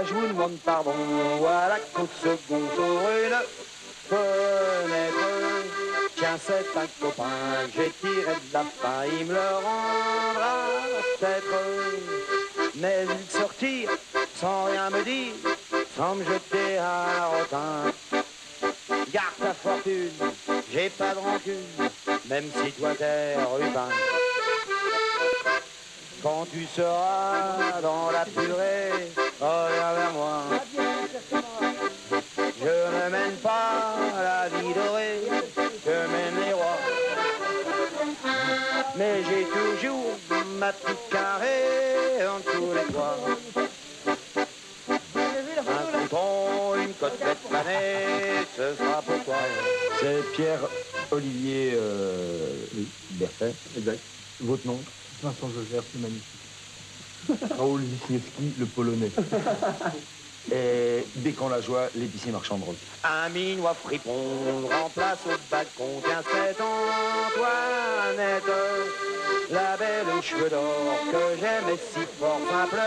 je vous demande pardon, à la côte seconde sur une fenêtre. Tiens, c'est un copain, j'ai tiré de la fin, il me le rendra peut-être. Mais il sortir sans rien me dire, sans me jeter à la rotin. Garde ta fortune, j'ai pas de rancune, même si toi t'es rubin. Quand tu seras dans la purée, reviens vers moi. Je ne mène pas la vie dorée que mènent les rois. Mais j'ai toujours ma petite carrée en dessous les toits. Un bouton, une côtelette panée, ce sera pour toi. C'est Pierre-Olivier Berset. Exact. Votre nom? Vincent Jogère, c'est magnifique. Raoul Wisniewski, le Polonais. Et dès qu'on la joie, l'épicier marchand de rose. Un minois fripon remplace au balcon, tiens c'est Antoinette, la belle aux cheveux d'or que j'aimais si fort, simple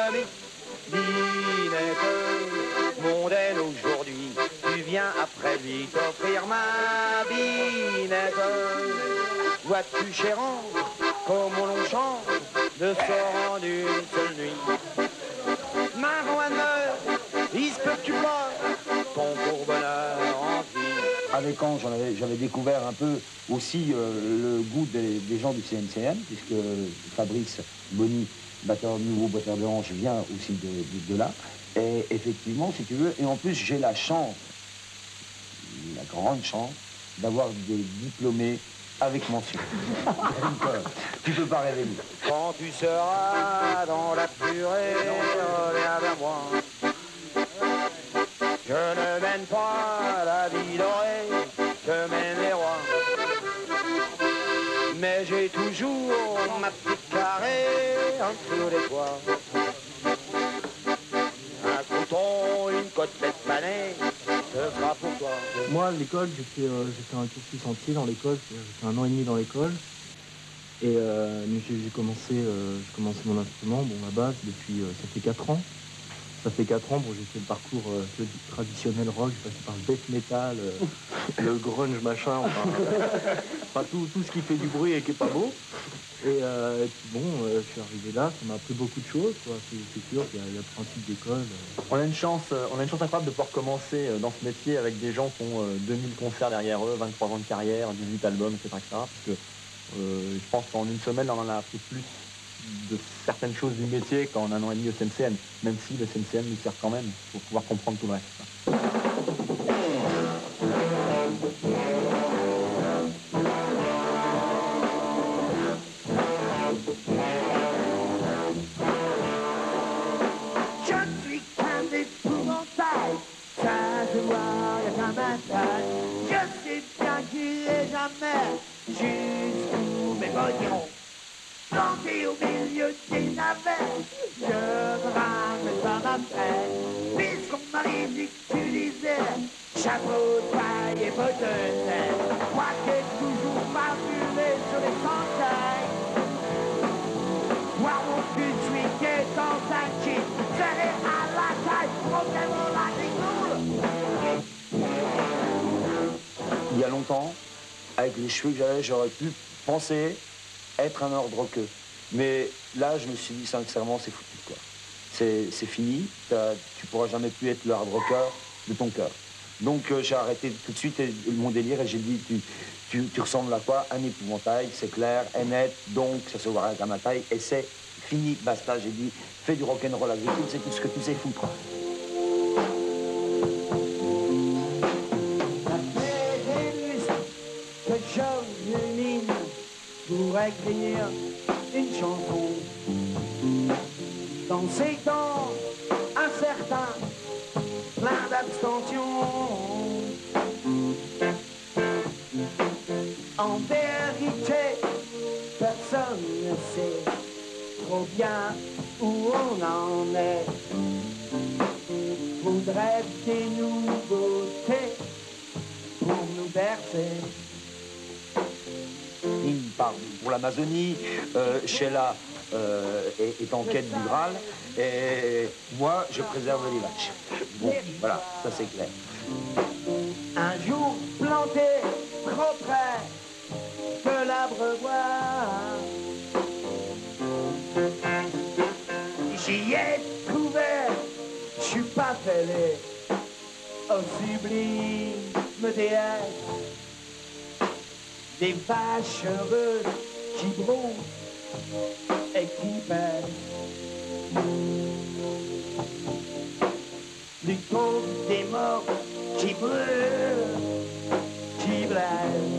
midinette. Mondaine aujourd'hui, tu viens après lui t'offrir ma binette. Vois-tu chérant, comme on chante, de sort en une seule nuit. Ma voix meurt, il se peut que tu pleures, ton pour bonheur en vie. Avec Ange, j'avais découvert un peu aussi le goût des gens du CNCM, puisque Fabrice Bonny, nouveau batteur de hanche, vient aussi de là. Et effectivement, si tu veux, et en plus j'ai la chance, la grande chance, d'avoir des diplômés avec mention. Donc, tu peux pas rêver mieux. Quand tu seras dans la purée, reviens vers moi. Je ne mène pas la vie dorée que mènent les rois. Mais j'ai toujours ma petite carrée en dessous des toits. Un couteau, une côtelette panée, ce sera pour toi. Moi, à l'école, j'ai fait un cursus entier dans l'école. J'ai fait 1 an et demi dans l'école. Et j'ai commencé mon instrument, bon, la base, depuis, ça fait 4 ans. Ça fait 4 ans, bon, j'ai fait le parcours traditionnel rock, j'ai passé par le death metal, le grunge, machin, enfin tout ce qui fait du bruit et qui est pas beau. Et puis bon, je suis arrivé là, ça m'a appris beaucoup de choses, quoi. C'est sûr qu'il y a le principe d'école. On a une chance incroyable de pouvoir commencer dans ce métier avec des gens qui ont 2000 concerts derrière eux, 23 ans de carrière, 18 albums, etc. Parce que je pense qu'en une semaine, on en a appris plus de certaines choses du métier qu'en 1 an et demi au CNCM, même si le CNCM nous sert quand même pour pouvoir comprendre tout le reste. Je suis qu'un épouvantail, ça se voit comme un taille. Je sais bien qu'il n'irai jamais jusqu'où mes poignons. Planté au milieu des navets, je me ramène pas ma peine. Puisqu'on m'avait dit que tu disais, chapeau de paille et bottes de tête. Moi qui ai toujours parfumé sur les sentailles. Voir mon cul de celui qui est dans un kit, serré à la taille, problème la grignoule. Il y a longtemps, avec les cheveux que j'avais, j'aurais pu penser être un hard rocker. Mais là, je me suis dit sincèrement, c'est foutu, quoi. C'est fini, tu pourras jamais plus être le hard rocker de ton cœur. Donc j'ai arrêté tout de suite mon délire et j'ai dit, tu ressembles à quoi? Un épouvantail, c'est clair, est net, donc ça se verra à ma taille, et c'est fini, basta. J'ai dit, fais du rock'n'roll agricole, c'est tout ce que tu sais foutre. Pour écrire une chanson dans ces temps incertains, plein d'abstention. En vérité, personne ne sait trop bien où on en est. Faudrait des nouveautés pour nous bercer. Il part pour l'Amazonie, Sheila est en quête du Graal. Et moi, je préserve les vaches. Bon, voilà, ça c'est clair. Un jour planté trop près de l'abreuvoir, j'y ai trouvé, je suis pas fêlé, au sublime déesse, des vaches heureuses qui broutent et qui pèsent, plutôt des morts qui brûlent, qui blessent,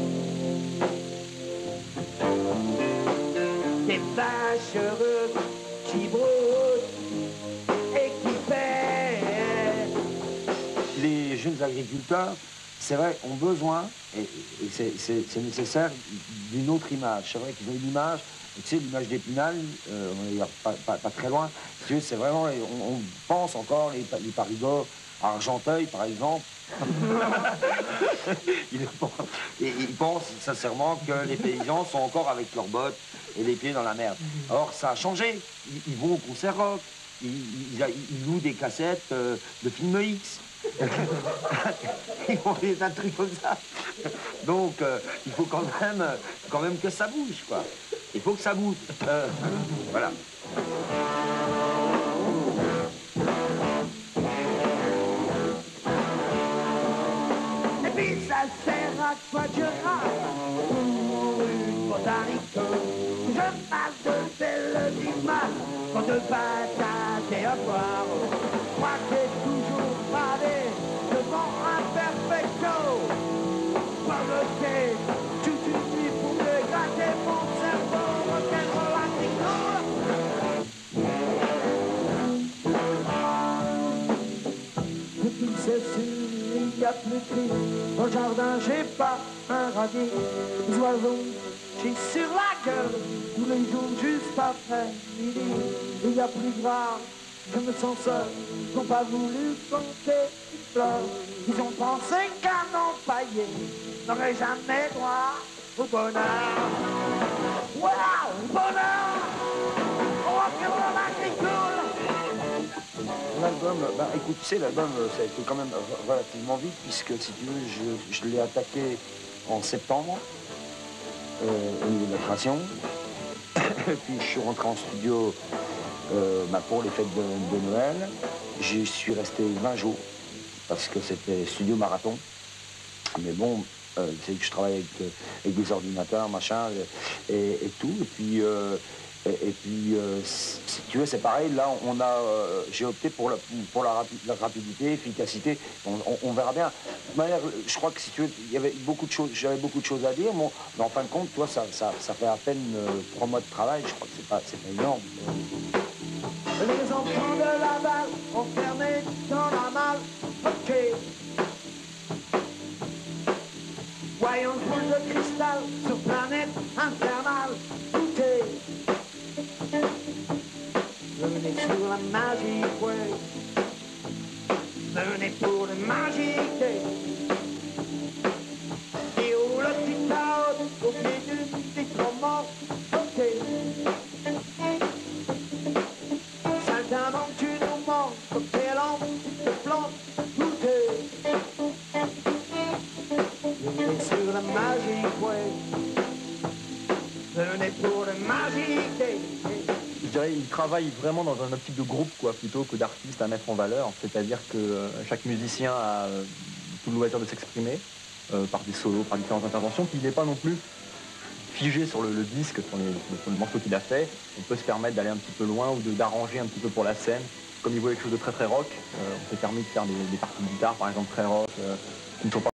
des vaches heureuses qui broutent et qui pèsent. Les jeunes agriculteurs, c'est vrai, ont besoin, et c'est nécessaire, d'une autre image. C'est vrai qu'ils ont une image, tu sais, l'image d'Épinal, on n'est pas très loin. Si tu veux, c'est vraiment, on pense encore, les parigots à Argenteuil, par exemple. Ils pensent sincèrement que les paysans sont encore avec leurs bottes et les pieds dans la merde. Or, ça a changé. Ils vont au concert rock. Ils louent des cassettes de films X. Ils font des tas de trucs comme ça. Donc, il faut quand même que ça bouge, quoi. Il faut que ça bouge. Voilà. Et puis ça sert à quoi je rate pour une botanique. Je passe de belles images pour de patates et à boire. Moi qui ai toujours parlé devant un perfecto. Pas de thé, toute une nuit pour me gratter mon cerveau. Rock'n'roll latino. Depuis ceci, il n'y a plus de cris. Au jardin, j'ai pas un radis. Les oiseaux, j'ai sur la gueule. Tous les jours, juste après midi. Il y a plus grave, je me sens seul. Ils n'ont pas voulu compter une fleur. Ils ont pensé qu'un empaillé n'aurait jamais droit au bonheur. Voilà, au bonheur. Rock'n'roll agricole. L'album, écoute, tu sais, l'album, ça a été quand même relativement vite, puisque, si tu veux, je l'ai attaqué en septembre, au niveau de la création. Puis je suis rentré en studio pour les fêtes de Noël. J'y suis resté 20 jours, parce que c'était studio marathon. Mais bon, tu sais que je travaille avec des ordinateurs, machin, et tout. Et puis, si tu veux, c'est pareil. Là, j'ai opté pour la rapidité, l'efficacité. On verra bien. De toute manière, je crois que, si tu veux, j'avais beaucoup de choses à dire. Bon, mais en fin de compte, toi, ça fait à peine 3 mois de travail. Je crois que c'est pas énorme. Les enfants de la balle enfermés dans la malle. Ok. Voyons le boule de cristal sur planète infernale. Goûtez. Venez sur la magique way. Venez pour le magique day. Et où le petit Claude au pied d'une petite romance. Ok. Saint-Amand, tu nous manques. Cocktail de plante. Goûtez. Venez sur la magique way. Venez pour le magique day. Je dirais qu'il travaille vraiment dans un optique de groupe, quoi, plutôt que d'artiste à mettre en valeur. C'est-à-dire que chaque musicien a tout le loisir de s'exprimer par des solos, par différentes interventions. Puis il n'est pas non plus figé sur le disque, sur le morceau qu'il a fait. On peut se permettre d'aller un petit peu loin ou d'arranger un petit peu pour la scène. Comme il voit quelque chose de très très rock, on s'est permis de faire des parties de guitare, par exemple, très rock, qui ne sont pas